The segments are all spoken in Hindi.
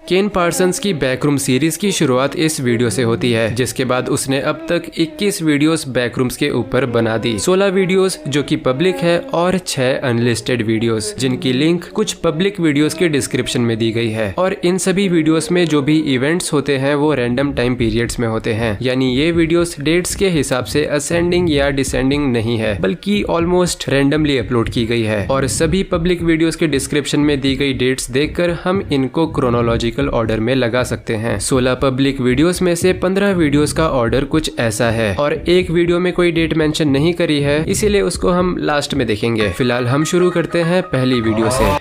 केन पार्सन्स की बैकरूम सीरीज की शुरुआत इस वीडियो से होती है, जिसके बाद उसने अब तक 21 वीडियोस बैकरूम्स के ऊपर बना दी। 16 वीडियोस जो कि पब्लिक है और 6 अनलिस्टेड वीडियोस जिनकी लिंक कुछ पब्लिक वीडियोस के डिस्क्रिप्शन में दी गई है। और इन सभी वीडियोस में जो भी इवेंट्स होते हैं वो रैंडम टाइम पीरियड्स में होते हैं, यानी ये वीडियोस डेट्स के हिसाब से असेंडिंग या डिसेंडिंग नहीं है, बल्कि ऑलमोस्ट रैंडमली अपलोड की गई है। और सभी पब्लिक वीडियोस के डिस्क्रिप्शन में दी गई डेट्स देखकर हम इनको क्रोनोलॉजिकल ऑर्डर में लगा सकते हैं। 16 पब्लिक वीडियोस में से 15 वीडियोस का ऑर्डर कुछ ऐसा है और एक वीडियो में कोई डेट मेंशन नहीं करी है, इसीलिए उसको हम लास्ट में देखेंगे। फिलहाल हम शुरू करते हैं पहली वीडियो से।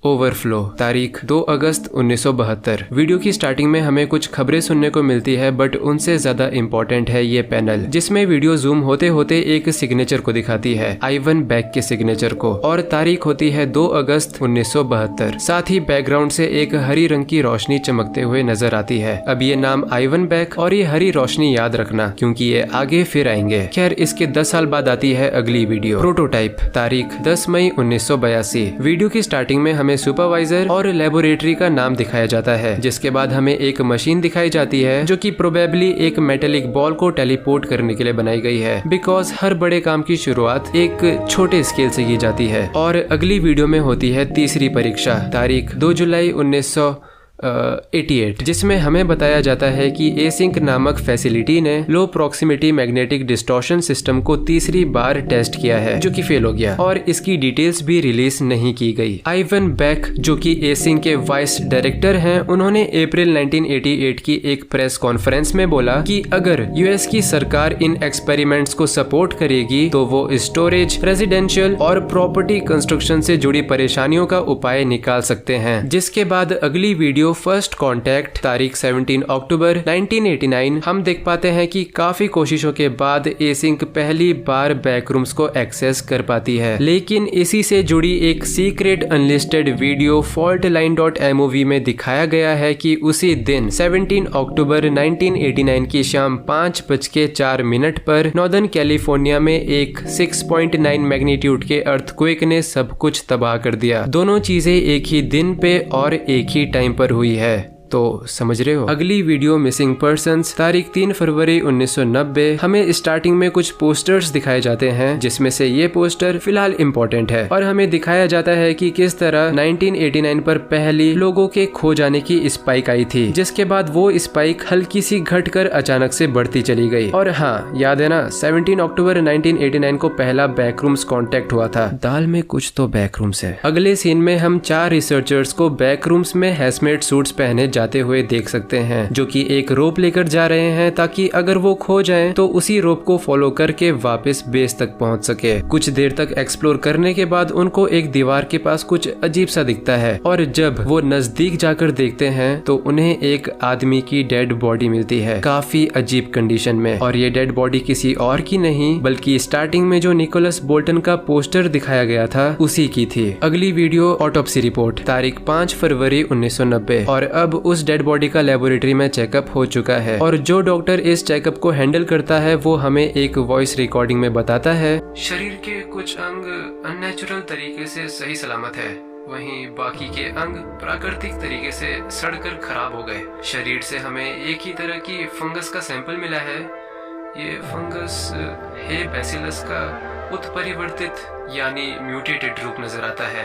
ओवरफ्लो, तारीख 2 अगस्त 1972। वीडियो की स्टार्टिंग में हमें कुछ खबरें सुनने को मिलती है, बट उनसे ज्यादा इम्पोर्टेंट है ये पैनल, जिसमें वीडियो जूम होते होते एक सिग्नेचर को दिखाती है, आइवन बैक के सिग्नेचर को, और तारीख होती है 2 अगस्त 1972। साथ ही बैकग्राउंड से एक हरी रंग की रोशनी चमकते हुए नजर आती है। अब ये नाम आइवन बैक और ये हरी रोशनी याद रखना, क्योंकि ये आगे फिर आएंगे। खैर, इसके 10 साल बाद आती है अगली वीडियो, प्रोटोटाइप, तारीख 10 मई 1982। वीडियो की स्टार्टिंग में हमें सुपरवाइजर और लेबोरेटरी का नाम दिखाया जाता है, जिसके बाद हमें एक मशीन दिखाई जाती है जो कि प्रोबेबली एक मेटेलिक बॉल को टेलीपोर्ट करने के लिए बनाई गई है, बिकॉज हर बड़े काम की शुरुआत एक छोटे स्केल से की जाती है। और अगली वीडियो में होती है तीसरी परीक्षा, तारीख 2 जुलाई 1988, जिसमें हमें बताया जाता है कि एसिंक नामक फैसिलिटी ने लो प्रॉक्सिमिटी मैग्नेटिक डिस्टॉर्शन सिस्टम को तीसरी बार टेस्ट किया है, जो कि फेल हो गया और इसकी डिटेल्स भी रिलीज नहीं की गई। आइवन बैक, जो कि एसिंक के वाइस डायरेक्टर हैं, उन्होंने अप्रैल 1988 की एक प्रेस कॉन्फ्रेंस में बोला कि अगर यूएस की सरकार इन एक्सपेरिमेंट्स को सपोर्ट करेगी तो वो स्टोरेज, रेजिडेंशियल और प्रॉपर्टी कंस्ट्रक्शन से जुड़ी परेशानियों का उपाय निकाल सकते हैं। जिसके बाद अगली वीडियो फर्स्ट कांटेक्ट, तारीख 17 अक्टूबर 1989, हम देख पाते हैं कि काफी कोशिशों के बाद एसिंक पहली बार बैकरूम्स को एक्सेस कर पाती है, लेकिन इसी से जुड़ी एक सीक्रेट अनलिस्टेड वीडियो faultline.mov में दिखाया गया है कि उसी दिन 17 अक्टूबर 1989 की शाम 5:04 पर नॉर्दर्न कैलिफोर्निया में एक 6.9 मैग्नीट्यूड के अर्थक्वेक ने सब कुछ तबाह कर दिया। दोनों चीजें एक ही दिन पे और एक ही टाइम पर हुई है, तो समझ रहे हो। अगली वीडियो मिसिंग पर्सन्स, तारीख 3 फरवरी 1990। हमें स्टार्टिंग में कुछ पोस्टर्स दिखाए जाते हैं, जिसमें से ये पोस्टर फिलहाल इम्पोर्टेंट है और हमें दिखाया जाता है कि किस तरह 1989 पर पहली लोगों के खो जाने की स्पाइक आई थी, जिसके बाद वो स्पाइक हल्की सी घटकर अचानक से बढ़ती चली गई। और हाँ, याद है ना, 17 अक्टूबर 1989 को पहला बैकरूम्स कॉन्टेक्ट हुआ था। दाल में कुछ तो बैकरूम्स है। अगले सीन में हम 4 रिसर्चर्स को बैकरूम्स में हैजमेट सूट्स पहने जाते हुए देख सकते हैं, जो कि एक रोप लेकर जा रहे हैं ताकि अगर वो खो जाएं तो उसी रोप को फॉलो करके वापस बेस तक पहुंच सके। कुछ देर तक एक्सप्लोर करने के बाद उनको एक दीवार के पास कुछ अजीब सा दिखता है और जब वो नजदीक जाकर देखते हैं तो उन्हें एक आदमी की डेड बॉडी मिलती है, काफी अजीब कंडीशन में। और ये डेड बॉडी किसी और की नहीं बल्कि स्टार्टिंग में जो निकोलस बोल्टन का पोस्टर दिखाया गया था उसी की थी। अगली वीडियो ऑटोप्सी रिपोर्ट, तारीख 5 फरवरी 1990। और अब उस डेड बॉडी का लेबोरेटरी में चेकअप हो चुका है और जो डॉक्टर इस चेकअप को हैंडल करता है वो हमें एक वॉइस रिकॉर्डिंग में बताता है, शरीर के कुछ अंग अननेचुरल तरीके से सही सलामत है, वहीं बाकी के अंग प्राकृतिक तरीके से सड़कर खराब हो गए। शरीर से हमें एक ही तरह की फंगस का सैंपल मिला है। ये फंगस हे बैसिलस का उत्परिवर्तित यानी म्यूटेटेड रूप नजर आता है,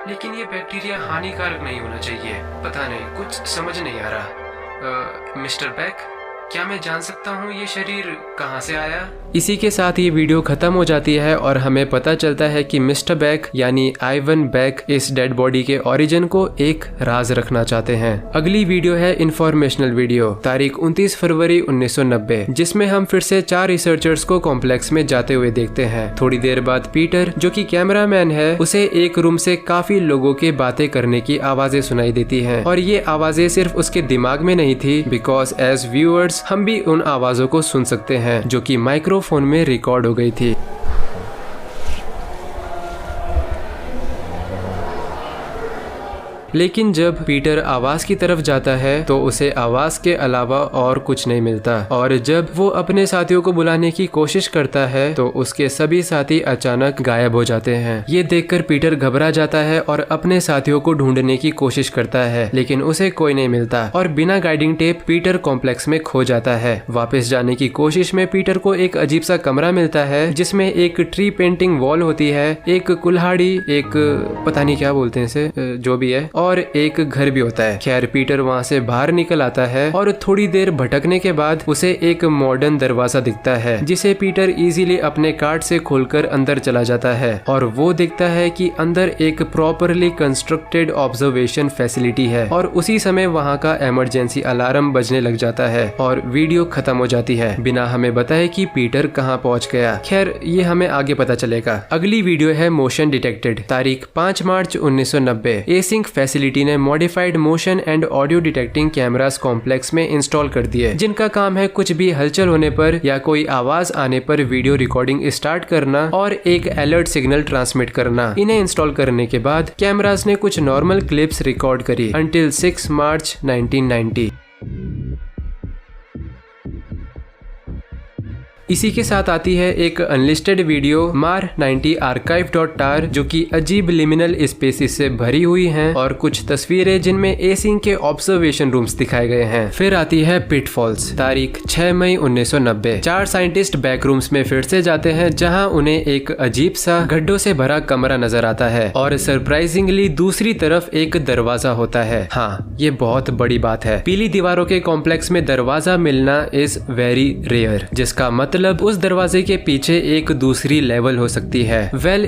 लेकिन ये बैक्टीरिया हानिकारक नहीं होना चाहिए। पता नहीं, कुछ समझ नहीं आ रहा। मिस्टर बैक, क्या मैं जान सकता हूँ ये शरीर कहाँ से आया? इसी के साथ ये वीडियो खत्म हो जाती है और हमें पता चलता है कि मिस्टर बैक यानी आइवन बैक इस डेड बॉडी के ओरिजिन को एक राज रखना चाहते हैं। अगली वीडियो है इंफॉर्मेशनल वीडियो, तारीख 29 फरवरी 1990, जिसमें हम फिर से 4 रिसर्चर्स को कॉम्प्लेक्स में जाते हुए देखते हैं। थोड़ी देर बाद पीटर, जो कि कैमरामैन है, उसे एक रूम से काफी लोगों के बातें करने की आवाजें सुनाई देती हैं और ये आवाजें सिर्फ उसके दिमाग में नहीं थी, बिकॉज एज व्यूअर्स हम भी उन आवाजों को सुन सकते हैं जो कि माइक्रोफोन में रिकॉर्ड हो गई थी। लेकिन जब पीटर आवाज की तरफ जाता है तो उसे आवाज के अलावा और कुछ नहीं मिलता, और जब वो अपने साथियों को बुलाने की कोशिश करता है तो उसके सभी साथी अचानक गायब हो जाते हैं। ये देखकर पीटर घबरा जाता है और अपने साथियों को ढूंढने की कोशिश करता है, लेकिन उसे कोई नहीं मिलता और बिना गाइडिंग टेप पीटर कॉम्प्लेक्स में खो जाता है। वापस जाने की कोशिश में पीटर को एक अजीब सा कमरा मिलता है जिसमें एक ट्री पेंटिंग वॉल होती है, एक कुल्हाड़ी, एक पता नहीं क्या बोलते हैं इसे, जो भी है, और एक घर भी होता है। खैर पीटर वहाँ से बाहर निकल आता है और थोड़ी देर भटकने के बाद उसे एक मॉडर्न दरवाजा दिखता है जिसे पीटर इजीली अपने कार्ड से खोलकर अंदर चला जाता है और वो देखता है कि अंदर एक प्रॉपरली कंस्ट्रक्टेड ऑब्जर्वेशन फैसिलिटी है और उसी समय वहाँ का इमरजेंसी अलार्म बजने लग जाता है और वीडियो खत्म हो जाती है बिना हमें बताए कि पीटर कहाँ पहुँच गया। खैर ये हमें आगे पता चलेगा। अगली वीडियो है मोशन डिटेक्टेड। तारीख 5 मार्च 1990। एसिंक फैसिलिटी ने modified motion and audio detecting cameras complex में इंस्टॉल कर दिए, जिनका काम है कुछ भी हलचल होने पर या कोई आवाज आने पर वीडियो रिकॉर्डिंग स्टार्ट करना और एक अलर्ट सिग्नल ट्रांसमिट करना। इन्हें इंस्टॉल करने के बाद कैमरास ने कुछ नॉर्मल क्लिप्स रिकॉर्ड करी अंटिल 6 मार्च 1990। इसी के साथ आती है एक अनलिस्टेड वीडियो मार 90 archive.tar जो कि अजीब लिमिनल स्पेसेस से भरी हुई हैं और कुछ तस्वीरें जिनमें एसिंक के ऑब्जर्वेशन रूम्स दिखाए गए हैं। फिर आती है पिटफॉल्स। तारीख 6 मई 1990। 4 साइंटिस्ट बैक रूम्स में फिर से जाते हैं जहां उन्हें एक अजीब सा गड्ढों से भरा कमरा नजर आता है और सरप्राइजिंगली दूसरी तरफ एक दरवाजा होता है। हाँ, ये बहुत बड़ी बात है। पीली दीवारों के कॉम्प्लेक्स में दरवाजा मिलना इज वेरी रेयर, जिसका मतलब उस दरवाजे के पीछे एक दूसरी लेवल हो सकती है।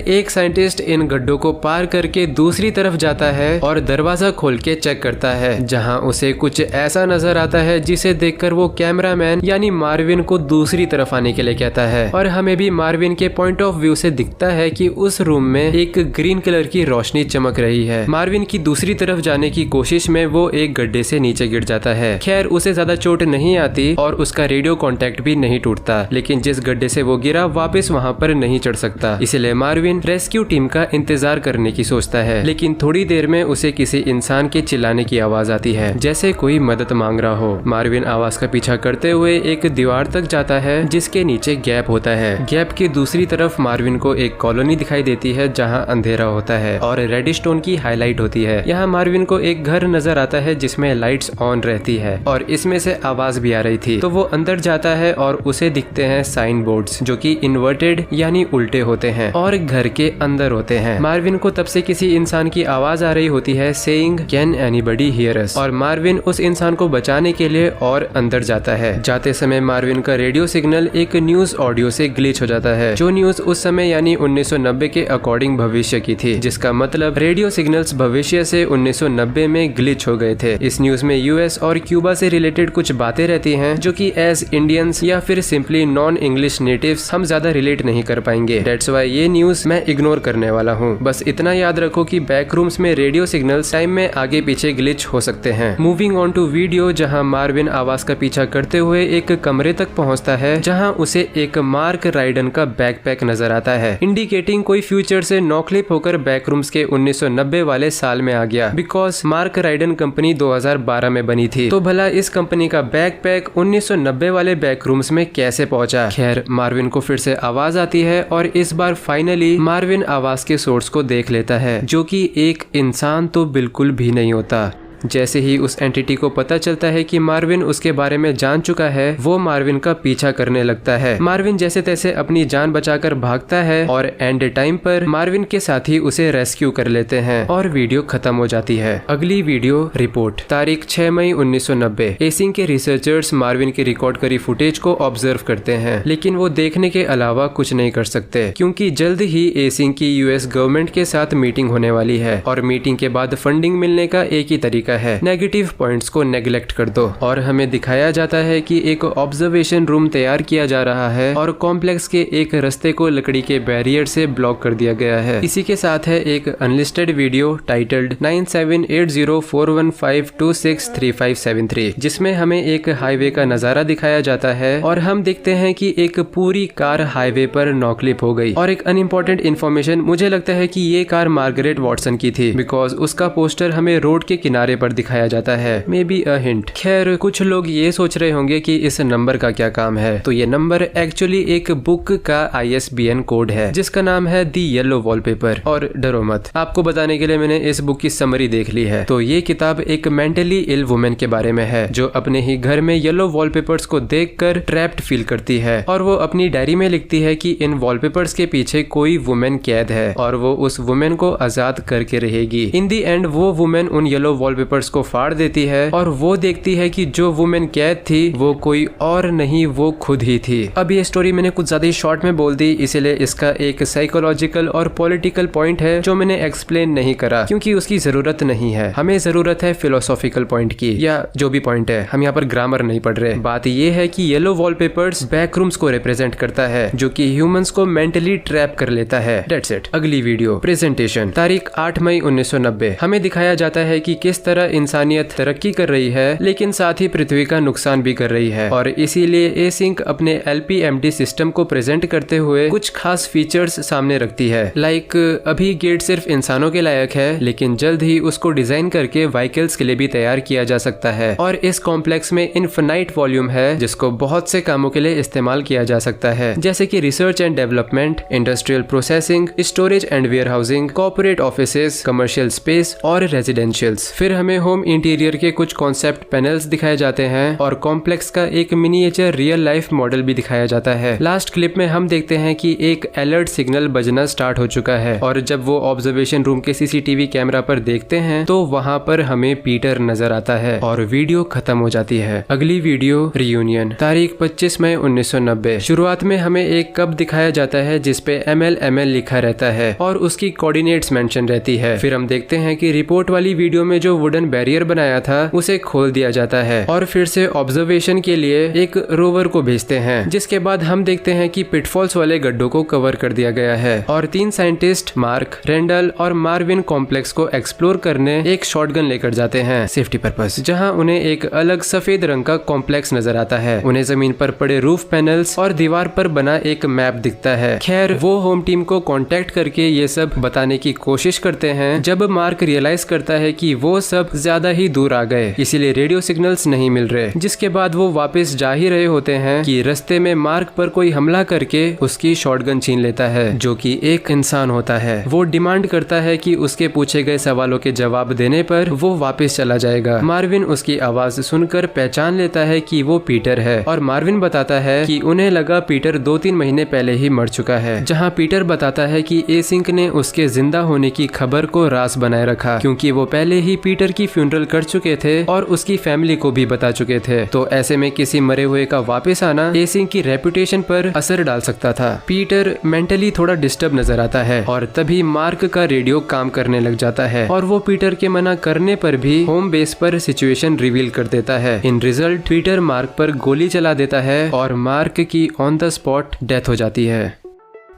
एक साइंटिस्ट इन गड्ढों को पार करके दूसरी तरफ जाता है और दरवाजा खोल के चेक करता है, जहां उसे कुछ ऐसा नजर आता है जिसे देखकर वो कैमरामैन यानी मार्विन को दूसरी तरफ आने के लिए कहता है और हमें भी मार्विन के पॉइंट ऑफ व्यू से दिखता है कि उस रूम में एक ग्रीन कलर की रोशनी चमक रही है। मार्विन की दूसरी तरफ जाने की कोशिश में वो एक गड्ढे से नीचे गिर जाता है। खैर उसे ज्यादा चोट नहीं आती और उसका रेडियो कॉन्टेक्ट भी नहीं टूटता, लेकिन जिस गड्ढे से वो गिरा वापस वहाँ पर नहीं चढ़ सकता। इसलिए मार्विन रेस्क्यू टीम का इंतजार करने की सोचता है, लेकिन थोड़ी देर में उसे किसी इंसान के चिल्लाने की आवाज आती है जैसे कोई मदद मांग रहा हो। मार्विन आवाज का पीछा करते हुए एक दीवार तक जाता है जिसके नीचे गैप होता है। गैप की दूसरी तरफ मार्विन को एक कॉलोनी दिखाई देती है जहाँ अंधेरा होता है और रेडस्टोन की हाईलाइट होती है। यहाँ मार्विन को एक घर नजर आता है जिसमें लाइट्स ऑन रहती है और इसमें से आवाज भी आ रही थी, तो वो अंदर जाता है और उसे दिखते हैं साइन बोर्ड्स जो कि इन्वर्टेड यानी उल्टे होते हैं और घर के अंदर होते हैं। मार्विन को तब से किसी इंसान की आवाज आ रही होती है सेइंग कैन एनीबडी हियर अस, और मार्विन उस इंसान को बचाने के लिए और अंदर जाता है। जाते समय मार्विन का रेडियो सिग्नल एक न्यूज ऑडियो से ग्लिच हो जाता है, जो न्यूज उस समय यानी 1990 के अकॉर्डिंग भविष्य की थी, जिसका मतलब रेडियो सिग्नल्स भविष्य से 1990 में ग्लिच हो गए थे। इस न्यूज में यूएस और क्यूबा से रिलेटेड कुछ बातें रहती हैं जो कि एज इंडियंस या फिर सिंपली नॉन इंग्लिश नेटिव्स हम ज्यादा रिलेट नहीं कर पाएंगे। दैट्स व्हाई ये न्यूज मैं इग्नोर करने वाला हूँ। बस इतना याद रखो कि बैक रूम्स में रेडियो सिग्नल्स टाइम में आगे पीछे ग्लिच हो सकते हैं। मूविंग ऑन टू वीडियो, जहाँ मार्विन आवाज का पीछा करते हुए एक कमरे तक पहुँचता है जहाँ उसे एक मार्क राइडन का बैकपैक नजर आता है, इंडिकेटिंग कोई फ्यूचर से नॉकलिप होकर बैक रूम्स के 1990 वाले साल में आ गया, बिकॉज मार्क राइडन कंपनी 2012 में बनी थी। तो भला इस कंपनी का बैकपैक 1990 वाले बैक रूम्स में कैसे पहुंचा? खैर मार्विन को फिर से आवाज आती है और इस बार फाइनली मार्विन आवाज के सोर्स को देख लेता है, जो कि एक इंसान तो बिल्कुल भी नहीं होता। जैसे ही उस एंटिटी को पता चलता है कि मार्विन उसके बारे में जान चुका है, वो मार्विन का पीछा करने लगता है। मार्विन जैसे तैसे अपनी जान बचाकर भागता है और एंड टाइम पर मार्विन के साथी उसे रेस्क्यू कर लेते हैं और वीडियो खत्म हो जाती है। अगली वीडियो रिपोर्ट। तारीख 6 मई 1990। एसिंक के रिसर्चर्स मार्विन की रिकॉर्ड करी फुटेज को ऑब्जर्व करते हैं, लेकिन वो देखने के अलावा कुछ नहीं कर सकते क्योंकि जल्द ही एसिंक की यूएस गवर्नमेंट के साथ मीटिंग होने वाली है और मीटिंग के बाद फंडिंग मिलने का एक ही तरीका तरीका है, नेगेटिव पॉइंट्स को नेग्लेक्ट कर दो। और हमें दिखाया जाता है कि एक ऑब्जर्वेशन रूम तैयार किया जा रहा है और कॉम्प्लेक्स के एक रास्ते को लकड़ी के बैरियर से ब्लॉक कर दिया गया है। इसी के साथ है एक अनलिस्टेड वीडियो टाइटल्ड 978041526353, जिसमें हमें एक हाईवे का नजारा दिखाया जाता है और हम देखते हैं कि एक पूरी कार हाईवे पर नॉकलिप हो गई। और एक अनइम्पोर्टेंट इन्फॉर्मेशन, मुझे लगता है कि ये कार मार्गरेट वॉटसन की थी, बिकॉज उसका पोस्टर हमें रोड के किनारे पर दिखाया जाता है। May be a hint. खैर, कुछ लोग ये सोच रहे होंगे कि इस नंबर का क्या काम है, तो ये नंबर एक्चुअली एक बुक का ISBN कोड है जिसका नाम है दी येलो वॉलपेपर। और डरो मत, आपको बताने के लिए मैंने इस बुक की समरी देख ली है। तो ये किताब एक मेंटली इल वुमेन के बारे में है जो अपने ही घर में येलो वॉलपेपर्स को देखकर ट्रैप्ड फील करती है और वो अपनी डायरी में लिखती है कि इन वॉलपेपर्स के पीछे कोई वुमेन कैद है और वो उस वुमेन को आजाद करके रहेगी। इन दी एंड वो वुमेन उन येलो वॉलपेपर्स को फाड़ देती है और वो देखती है कि जो वुमेन कैद थी वो कोई और नहीं, वो खुद ही थी। अब ये स्टोरी मैंने कुछ ज्यादा शॉर्ट में बोल दी, इसलिए इसका एक साइकोलॉजिकल और पॉलिटिकल पॉइंट है जो मैंने एक्सप्लेन नहीं करा क्योंकि उसकी जरूरत नहीं है। हमें जरूरत है फिलोसॉफिकल पॉइंट की, या जो भी पॉइंट है, हम यहाँ पर ग्रामर नहीं पढ़ रहे। बात ये है कि येलो वॉलपेपर्स बैकरूम्स को रिप्रेजेंट करता है जो कि ह्यूमंस को मेंटली ट्रैप कर लेता है। That's it। अगली वीडियो प्रेजेंटेशन, तारीख 8 मई 1990। हमें दिखाया जाता है कि किस तरह इंसानियत तरक्की कर रही है लेकिन साथ ही पृथ्वी का नुकसान भी कर रही है और इसीलिए एसिंक अपने LPMD सिस्टम को प्रेजेंट करते हुए कुछ खास फीचर्स सामने रखती है। लाइक अभी गेट सिर्फ इंसानों के लायक है लेकिन जल्द ही उसको डिजाइन करके व्हीकल्स के लिए भी तैयार किया जा सकता है और इस कॉम्प्लेक्स में इनफिनाइट वॉल्यूम है जिसको बहुत से कामों के लिए इस्तेमाल किया जा सकता है, जैसे कि research and development, industrial processing, storage and warehousing, corporate offices, commercial space और रेजिडेंशियल्स। फिर हमें होम इंटीरियर के कुछ कॉन्सेप्ट पैनल्स दिखाए जाते हैं और कॉम्प्लेक्स का एक मिनिएचर रियल लाइफ मॉडल भी दिखाया जाता है। लास्ट क्लिप में हम देखते हैं कि एक अलर्ट सिग्नल बजना स्टार्ट हो चुका है और जब वो ऑब्जर्वेशन रूम के CCTV कैमरा पर देखते हैं तो वहाँ पर हमें पीटर नजर आता है और वीडियो खत्म हो जाती है। अगली वीडियो रियूनियन, तारीख 25 मई 1990। शुरुआत में हमें एक कप दिखाया जाता है जिसपे ML लिखा रहता है और उसकी कोऑर्डिनेट्स मेंशन रहती है। फिर हम देखते हैं कि रिपोर्ट वाली वीडियो में जो वुडन बैरियर बनाया था उसे खोल दिया जाता है और फिर से ऑब्जर्वेशन के लिए एक रोवर को भेजते हैं, जिसके बाद हम देखते हैं कि पिटफॉल्स वाले गड्ढों को कवर कर दिया गया है और 3 साइंटिस्ट मार्क, रेंडल और मार्विन कॉम्प्लेक्स को एक्सप्लोर करने एक शॉटगन लेकर जाते हैं सेफ्टी पर्पस, जहां उन्हें एक अलग सफेद रंग का कॉम्प्लेक्स नजर आता है। उन्हें जमीन पर पड़े रूफ पैनल्स और दीवार पर बना एक मैप दिखता है। खैर, वो होम टीम को कांटेक्ट करके ये सब बताने की कोशिश करते हैं जब मार्क रियलाइज करता है कि वो सब ज्यादा ही दूर आ गए, इसीलिए रेडियो सिग्नल्स नहीं मिल रहे। जिसके बाद वो वापस जा ही रहे होते हैं कि रास्ते में मार्क पर कोई हमला करके उसकी शॉटगन छीन लेता है, जो कि एक इंसान होता है। वो डिमांड करता है कि उसके पूछे गए सवालों के जवाब देने पर वो वापस चला जाएगा। मार्विन उसकी आवाज सुनकर पहचान लेता है कि वो पीटर है और मार्विन बताता है कि उन्हें लगा पीटर 2-3 महीने पहले ही मर चुका है, जहां पीटर बताता है कि एसिंक ने उसके जिंदा होने की खबर को राज बनाए रखा क्योंकि वो पहले ही पीटर की फ्यूनरल कर चुके थे और उसकी फैमिली को भी बता चुके थे। तो ऐसे में किसी मरे हुए का वापस आना एसिंक की रेपुटेशन पर असर डाल सकता था। पीटर मेंटली थोड़ा डिस्टर्ब नजर आता है और तभी मार्क का रेडियो काम करने लग जाता है और वो पीटर के मना करने पर भी होम बेस पर सिचुएशन रिवील कर देता है। इन रिजल्ट पीटर मार्क पर गोली चला देता है और मार्क की ऑन द स्पॉट डेथ हो जाती है।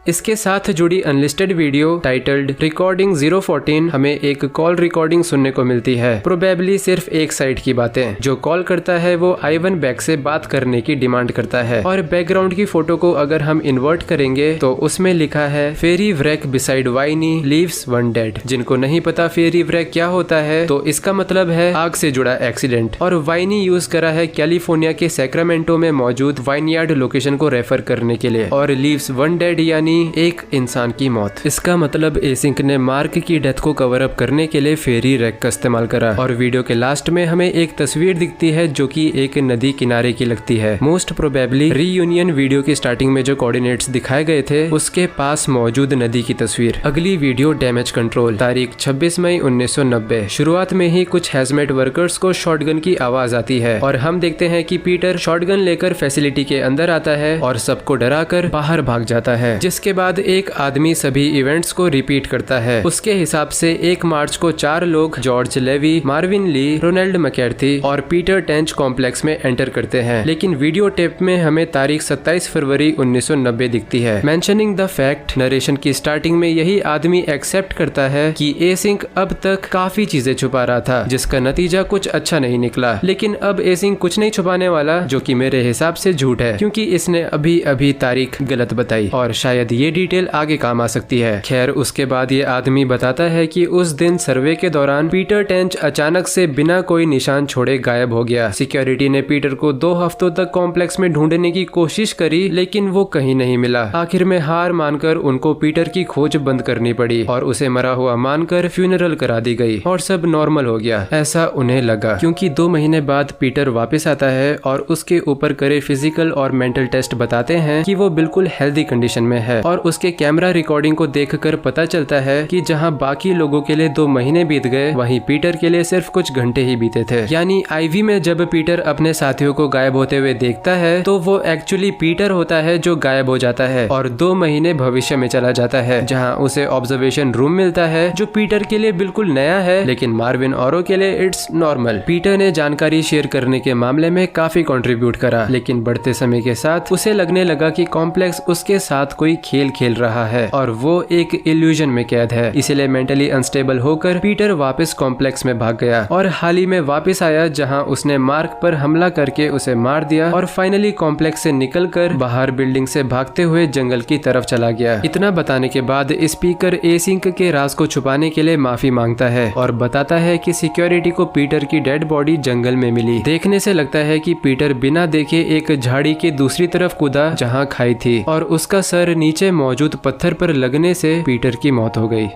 इसके साथ जुड़ी अनलिस्टेड वीडियो टाइटल्ड रिकॉर्डिंग 014 हमें एक कॉल रिकॉर्डिंग सुनने को मिलती है, प्रोबेबली सिर्फ एक साइड की बातें। जो कॉल करता है वो आइवन बैक से बात करने की डिमांड करता है और बैकग्राउंड की फोटो को अगर हम इन्वर्ट करेंगे तो उसमें लिखा है फेरी व्रेक बिसाइड वाइनी लीव्स वन डेड। जिनको नहीं पता फेरी व्रेक क्या होता है तो इसका मतलब है आग से जुड़ा एक्सीडेंट, और वाइनी यूज करा है कैलिफोर्निया के सैक्रामेंटो में मौजूद वाइनयार्ड लोकेशन को रेफर करने के लिए, और लीव्स वन डेड यानी एक इंसान की मौत। इसका मतलब एसिंक ने मार्क की डेथ को कवर अप करने के लिए फेरी रैक का इस्तेमाल करा। और वीडियो के लास्ट में हमें एक तस्वीर दिखती है जो कि एक नदी किनारे की लगती है। मोस्ट प्रोबेबली रीयूनियन वीडियो की स्टार्टिंग में जो कोऑर्डिनेट्स दिखाए गए थे उसके पास मौजूद नदी की तस्वीर। अगली वीडियो डैमेज कंट्रोल, तारीख 26 मई 1990। शुरुआत में ही कुछ हैजमेट वर्कर्स को शॉटगन की आवाज आती है और हम देखते हैं कि पीटर शॉटगन लेकर फैसिलिटी के अंदर आता है और सबको डराकर बाहर भाग जाता है। जिसके जिसके बाद एक आदमी सभी इवेंट्स को रिपीट करता है। उसके हिसाब से 1 मार्च को 4 लोग जॉर्ज लेवी, मार्विन ली, रोनाल्ड मैककार्थी और पीटर टेंच कॉम्प्लेक्स में एंटर करते हैं, लेकिन वीडियो टेप में हमें तारीख 27 फरवरी 1990 दिखती है। मेंशनिंग द फैक्ट, नरेशन की स्टार्टिंग में यही आदमी एक्सेप्ट करता है कि एसिंक अब तक काफी चीजें छुपा रहा था, जिसका नतीजा कुछ अच्छा नहीं निकला। लेकिन अब एसिंक कुछ नहीं छुपाने वाला, जो कि मेरे हिसाब से झूठ है, क्योंकि इसने अभी अभी तारीख गलत बताई और शायद ये डिटेल आगे काम आ सकती है। खैर, उसके बाद ये आदमी बताता है कि उस दिन सर्वे के दौरान पीटर टेंच अचानक से बिना कोई निशान छोड़े गायब हो गया। सिक्योरिटी ने पीटर को 2 हफ्तों तक कॉम्प्लेक्स में ढूंढने की कोशिश करी, लेकिन वो कहीं नहीं मिला। आखिर में हार मानकर उनको पीटर की खोज बंद करनी पड़ी और उसे मरा हुआ मानकर फ्यूनरल करा दी गई और सब नॉर्मल हो गया, ऐसा उन्हें लगा। क्योंकि 2 महीने बाद पीटर वापस आता है और उसके ऊपर करे फिजिकल और मेंटल टेस्ट बताते हैं कि वो बिल्कुल हेल्दी कंडीशन में है और उसके कैमरा रिकॉर्डिंग को देखकर पता चलता है कि जहां बाकी लोगों के लिए 2 महीने बीत गए, वहीं पीटर के लिए सिर्फ कुछ घंटे ही बीते थे। यानी आईवी में जब पीटर अपने साथियों को गायब होते हुए देखता है तो वो एक्चुअली पीटर होता है जो गायब हो जाता है और 2 महीने भविष्य में चला जाता है, जहां उसे ऑब्जर्वेशन रूम मिलता है जो पीटर के लिए बिल्कुल नया है, लेकिन मार्विन औरों के लिए इट्स नॉर्मल। पीटर ने जानकारी शेयर करने के मामले में काफी कंट्रीब्यूट करा, लेकिन बढ़ते समय के साथ उसे लगने लगा कि कॉम्प्लेक्स उसके साथ कोई खेल खेल रहा है और वो एक इल्यूजन में कैद है। इसलिए मेंटली अनस्टेबल होकर पीटर वापस कॉम्प्लेक्स में भाग गया और हाल ही में वापस आया, जहां उसने मार्क पर हमला करके उसे मार दिया और फाइनली कॉम्प्लेक्स से निकलकर बाहर बिल्डिंग से भागते हुए जंगल की तरफ चला गया। इतना बताने के बाद स्पीकर एसिंक के राज को छुपाने के लिए माफी मांगता है और बताता है कि सिक्योरिटी को पीटर की डेड बॉडी जंगल में मिली। देखने से लगता है कि पीटर बिना देखे एक झाड़ी के दूसरी तरफ कूदा जहां खाई थी और उसका सर नीचे मौजूद पत्थर पर लगने से पीटर की मौत हो गई।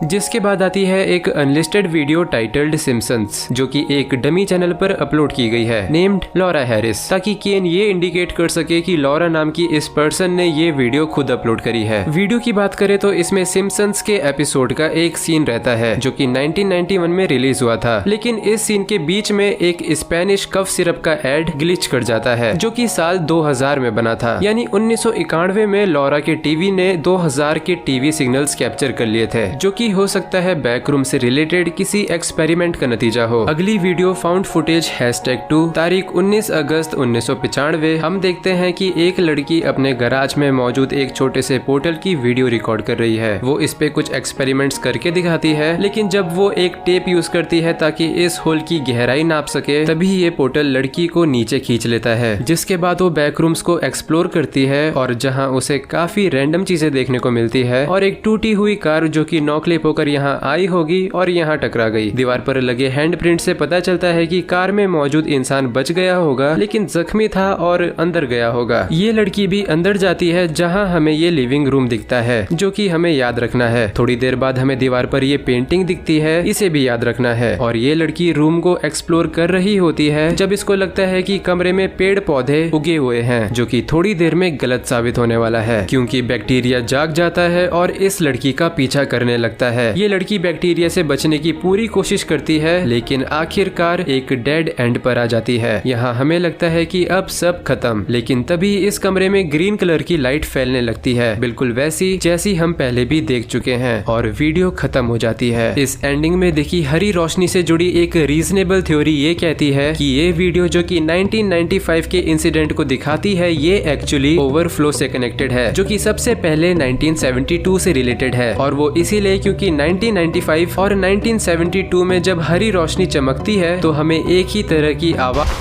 जिसके बाद आती है एक अनलिस्टेड वीडियो टाइटल्ड सिम्पसन्स, जो कि एक डमी चैनल पर अपलोड की गई है नेम्ड लॉरा हैरिस, ताकि केन ये इंडिकेट कर सके कि लॉरा नाम की इस पर्सन ने ये वीडियो खुद अपलोड करी है। वीडियो की बात करें तो इसमें सिम्पसन्स के एपिसोड का एक सीन रहता है जो कि 1991 में रिलीज हुआ था, लेकिन इस सीन के बीच में एक स्पेनिश कफ सिरप का एड ग्लिच कर जाता है जो कि साल 2000 में बना था। यानी 1991 में लॉरा के टीवी ने 2000 के टीवी सिग्नल्स कैप्चर कर लिए थे, जो कि हो सकता है बैकरूम से रिलेटेड किसी एक्सपेरिमेंट का नतीजा हो। अगली वीडियो फाउंड फुटेज #2 तारीख 19 अगस्त 1995 हम देखते हैं कि एक लड़की अपने गैराज में मौजूद एक छोटे से पोर्टल की वीडियो रिकॉर्ड कर रही है। वो इस पे कुछ एक्सपेरिमेंट्स करके दिखाती है, लेकिन जब वो एक टेप यूज करती है ताकि इस होल की गहराई नाप सके, तभी ये पोर्टल लड़की को नीचे खींच लेता है। जिसके बाद वो बैकरूम्स को एक्सप्लोर करती है और जहाँ उसे काफी रैंडम चीजें देखने को मिलती है और एक टूटी हुई कार जो कि नॉकलिप होकर यहाँ आई होगी और यहाँ टकरा गई। दीवार पर लगे हैंडप्रिंट से पता चलता है कि कार में मौजूद इंसान बच गया होगा, लेकिन जख्मी था और अंदर गया होगा। ये लड़की भी अंदर जाती है जहाँ हमें ये लिविंग रूम दिखता है, जो कि हमें याद रखना है। थोड़ी देर बाद हमें दीवार पर ये पेंटिंग दिखती है, इसे भी याद रखना है। और ये लड़की रूम को एक्सप्लोर कर रही होती है जब इसको लगता है कि कमरे में पेड़ पौधे उगे हुए हैं, जो कि थोड़ी देर में गलत साबित होने वाला है, क्योंकि बैक्टीरिया जाग जाता है और इस लड़की का पीछा करने लगता है। ये लड़की बैक्टीरिया से बचने की पूरी कोशिश करती है, लेकिन आखिरकार एक डेड एंड पर आ जाती है। यहाँ हमें लगता है कि अब सब खत्म, लेकिन तभी इस कमरे में ग्रीन कलर की लाइट फैलने लगती है, बिल्कुल वैसी जैसी हम पहले भी देख चुके हैं, और वीडियो खत्म हो जाती है। इस एंडिंग में देखी हरी रोशनी से जुड़ी एक रीजनेबल थ्योरी ये कहती है कि ये वीडियो जो कि 1995 के इंसिडेंट को दिखाती है, ये एक्चुअली ओवरफ्लो से कनेक्टेड है, जो कि सबसे पहले 1972 से रिलेटेड है। और वो इसीलिए क्योंकि 1995 और 1972 में जब हरी रोशनी चमकती है तो हमें एक ही तरह की आवाज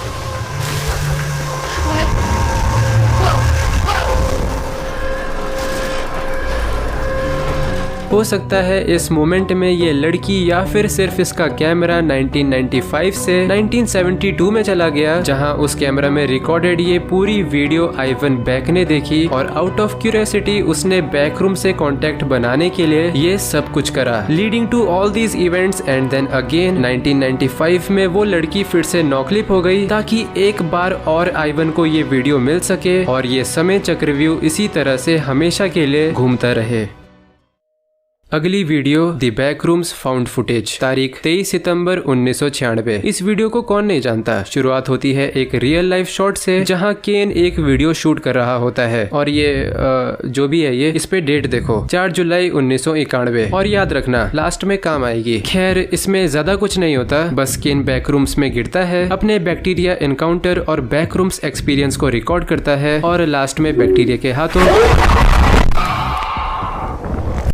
हो सकता है इस मोमेंट में ये लड़की या फिर सिर्फ इसका कैमरा 1995 से 1972 में चला गया, जहां उस कैमरा में रिकॉर्डेड ये पूरी वीडियो आइवन बैक ने देखी और आउट ऑफ क्यूरियोसिटी उसने बैकरूम से कांटेक्ट बनाने के लिए ये सब कुछ करा, leading to all these events. And then again 1995 में वो लड़की फिर से नॉकलिप हो गई ताकि एक बार और आइवन को ये वीडियो मिल सके और ये समय चक्रव्यूह इसी तरह से हमेशा के लिए घूमता रहे। अगली वीडियो द बैकरूम्स फाउंड फुटेज, तारीख 23 सितंबर 1996। इस वीडियो को कौन नहीं जानता। शुरुआत होती है एक रियल लाइफ शॉट से जहां केन एक वीडियो शूट कर रहा होता है और ये जो भी है ये इस पे डेट देखो 4 जुलाई 1991 और याद रखना लास्ट में काम आएगी। खैर इसमें ज्यादा कुछ नहीं होता, बस केन बैकरूम्स में गिरता है, अपने बैक्टीरिया एनकाउंटर और बैकरूम्स एक्सपीरियंस को रिकॉर्ड करता है और लास्ट में बैक्टीरिया के हाथों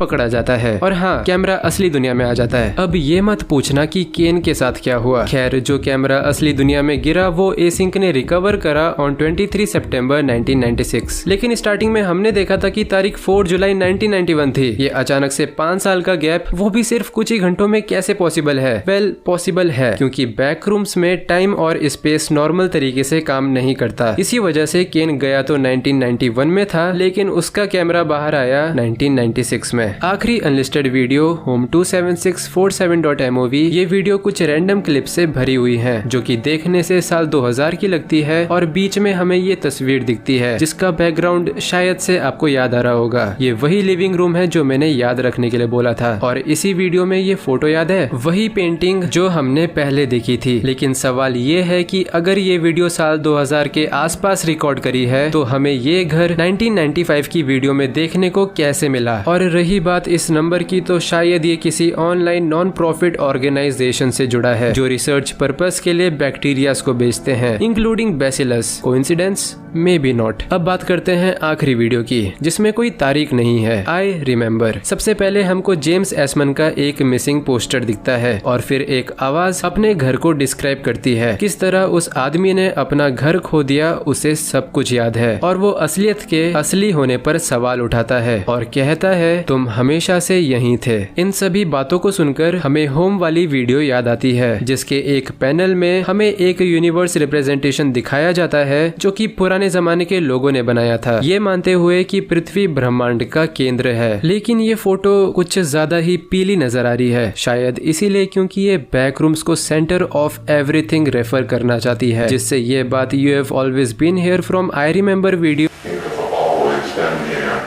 पकड़ा जाता है और हाँ, कैमरा असली दुनिया में आ जाता है। अब ये मत पूछना कि केन के साथ क्या हुआ। खैर जो कैमरा असली दुनिया में गिरा वो एसिंक ने रिकवर करा ऑन 23 सितंबर 1996। लेकिन स्टार्टिंग में हमने देखा था कि तारीख 4 जुलाई 1991 थी। ये अचानक से 5 साल का गैप, वो भी सिर्फ कुछ ही घंटों में कैसे पॉसिबल है? वेल पॉसिबल है क्योंकि बैकरूम्स में टाइम और स्पेस नॉर्मल तरीके से काम नहीं करता। इसी वजह से केन गया तो 1991 में था, लेकिन उसका कैमरा बाहर आया 1996 में। आखिरी अनलिस्टेड वीडियो होम 27647.mov, ये वीडियो कुछ रैंडम क्लिप से भरी हुई है जो कि देखने से साल 2000 की लगती है और बीच में हमें ये तस्वीर दिखती है जिसका बैकग्राउंड शायद से आपको याद आ रहा होगा। ये वही लिविंग रूम है जो मैंने याद रखने के लिए बोला था और इसी वीडियो में ये फोटो याद है, वही पेंटिंग जो हमने पहले देखी थी। लेकिन सवाल ये है कि अगर ये वीडियो साल 2000 के आसपास रिकॉर्ड करी है तो हमें ये घर 1995 की वीडियो में देखने को कैसे मिला? और रही बात इस नंबर की तो शायद ये किसी ऑनलाइन नॉन प्रॉफिट ऑर्गेनाइजेशन से जुड़ा है जो रिसर्च पर्पस के लिए बैक्टीरियाज को बेचते हैं, including bacillus. Coincidence? May be not. अब बात करते हैं आखिरी वीडियो की जिसमें कोई तारीख नहीं है। I remember. सबसे पहले हमको जेम्स एसमन का एक मिसिंग पोस्टर दिखता है और फिर एक आवाज अपने घर को डिस्क्राइब करती है, किस तरह उस आदमी ने अपना घर खो दिया, उसे सब कुछ याद है और वो असलियत के असली होने पर सवाल उठाता है और कहता है तुम हमेशा से यहीं थे। इन सभी बातों को सुनकर हमें होम वाली वीडियो याद आती है जिसके एक पैनल में हमें एक यूनिवर्स रिप्रेजेंटेशन दिखाया जाता है जो कि पुराने जमाने के लोगों ने बनाया था, ये मानते हुए कि पृथ्वी ब्रह्मांड का केंद्र है। लेकिन ये फोटो कुछ ज्यादा ही पीली नजर आ रही है, शायद इसीलिए क्योंकि ये बैकरूम्स को सेंटर ऑफ एवरीथिंग रेफर करना चाहती है, जिससे ये बात you have always been here from I remember video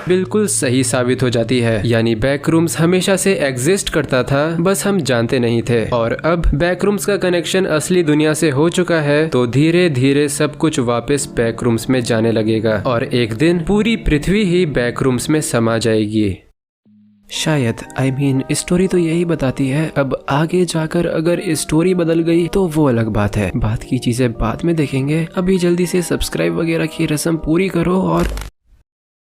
बिल्कुल सही साबित हो जाती है। यानी बैकरूम्स हमेशा से एग्जिस्ट करता था, बस हम जानते नहीं थे। और अब बैकरूम्स का कनेक्शन असली दुनिया से हो चुका है तो धीरे धीरे सब कुछ वापस बैकरूम्स में जाने लगेगा और एक दिन पूरी पृथ्वी ही बैकरूम्स में समा जाएगी। शायद स्टोरी तो यही बताती है। अब आगे जाकर अगर स्टोरी बदल गई तो वो अलग बात है, बात की चीजें बाद में देखेंगे। अभी जल्दी से सब्सक्राइब वगैरह की रस्म पूरी करो और